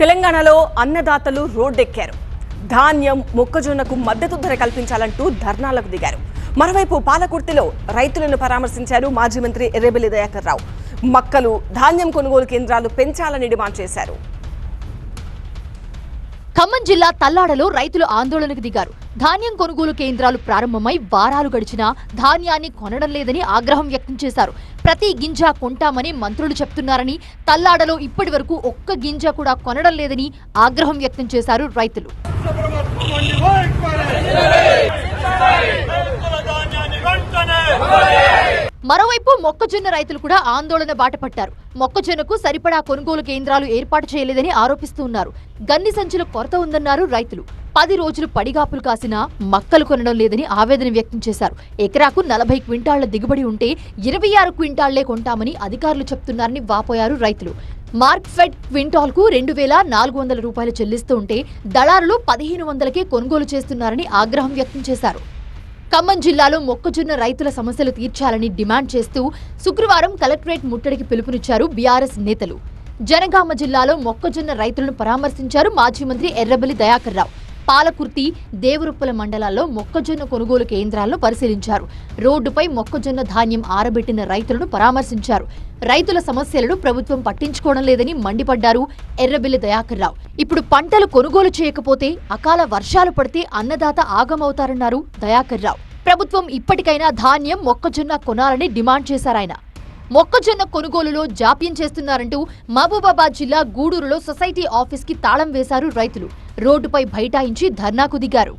తెలంగాణలో అన్నదాతలు రోడ్డెక్కారు. ధాన్యం, మొక్కజొన్నకు మద్దతు ధర కల్పించాలంటూ ధర్నాలకు దిగారు. మరోవైపు పాలకుర్తిలో రైతులను పరామర్శించారు మాజీ మంత్రి ఎర్రబెల్లి దయాకర్ రావు. మక్కలు, ధాన్యం కొనుగోలు కేంద్రాలు పెంచాలని డిమాండ్ చేశారు. ఖమ్మం జిల్లా తల్లాడలో రైతులు ఆందోళనకు దిగారు. ధాన్యం కొనుగోలు కేంద్రాలు ప్రారంభమై వారాలు గడిచినా ధాన్యాన్ని కొనడం లేదని ఆగ్రహం వ్యక్తం చేశారు. ప్రతి గింజ కొంటామని మంత్రులు చెప్తున్నారని, తల్లాడలో ఇప్పటి వరకు ఒక్క గింజ కూడా కొనడం లేదని ఆగ్రహం వ్యక్తం చేశారు రైతులు. మరోవైపు మొక్కజొన్న రైతులు కూడా ఆందోళన బాటపట్టారు. మొక్కజొన్నకు సరిపడా కొనుగోలు కేంద్రాలు ఏర్పాటు చేయలేదని ఆరోపిస్తున్నారు. గన్ని సంచుల కొరత ఉందన్నారు రైతులు. 10 రోజులు పడిగాపులు కాసినా మక్కలు కొనడం లేదని ఆవేదన వ్యక్తం చేశారు. ఎకరాకు 40 క్వింటాళ్ల దిగుబడి ఉంటే 26 క్వింటాళ్లే కొంటామని అధికారులు చెప్తున్నారని వాపోయారు రైతులు. మార్క్ఫెడ్ క్వింటాల్కు 2400 రూపాయలు చెల్లిస్తూ ఉంటే దళారులు 1500కే కొనుగోలు చేస్తున్నారని ఆగ్రహం వ్యక్తం చేశారు. ఖమ్మం జిల్లాలో మొక్కజొన్న రైతుల సమస్యలు తీర్చాలని డిమాండ్ చేస్తూ శుక్రవారం కలెక్టరేట్ ముట్టడికి పిలుపునిచ్చారు బీఆర్ఎస్ నేతలు. జనగామ జిల్లాలో మొక్కజొన్న రైతులను పరామర్శించారు మాజీ మంత్రి ఎర్రబెల్లి దయాకర్ రావు. పాలకుర్తి, దేవరుప్పల మండలాల్లో మొక్కజొన్న కొనుగోలు కేంద్రాలను పరిశీలించారు. రోడ్డుపై మొక్కజొన్న ధాన్యం ఆరబెట్టిన రైతులను పరామర్శించారు. రైతుల సమస్యలను ప్రభుత్వం పట్టించుకోవడం లేదని మండిపడ్డారు ఎర్రబెల్లి దయాకర్ రావు. ఇప్పుడు పంటలు కొనుగోలు చేయకపోతే అకాల వర్షాలు పడితే అన్నదాత ఆగమవుతారన్నారు దయాకర్ రావు. ప్రభుత్వం ఇప్పటికైనా ధాన్యం, మొక్కజొన్న కొనాలని డిమాండ్ చేశారాయన. మొక్కజొన్న కొనుగోలులో జాప్యం చేస్తున్నారంటూ మహబూబాబాద్ జిల్లా గూడూరులో సొసైటీ ఆఫీస్ కి తాళం వేశారు రైతులు. రోడ్డుపై బైఠాయించి ధర్నాకు దిగారు.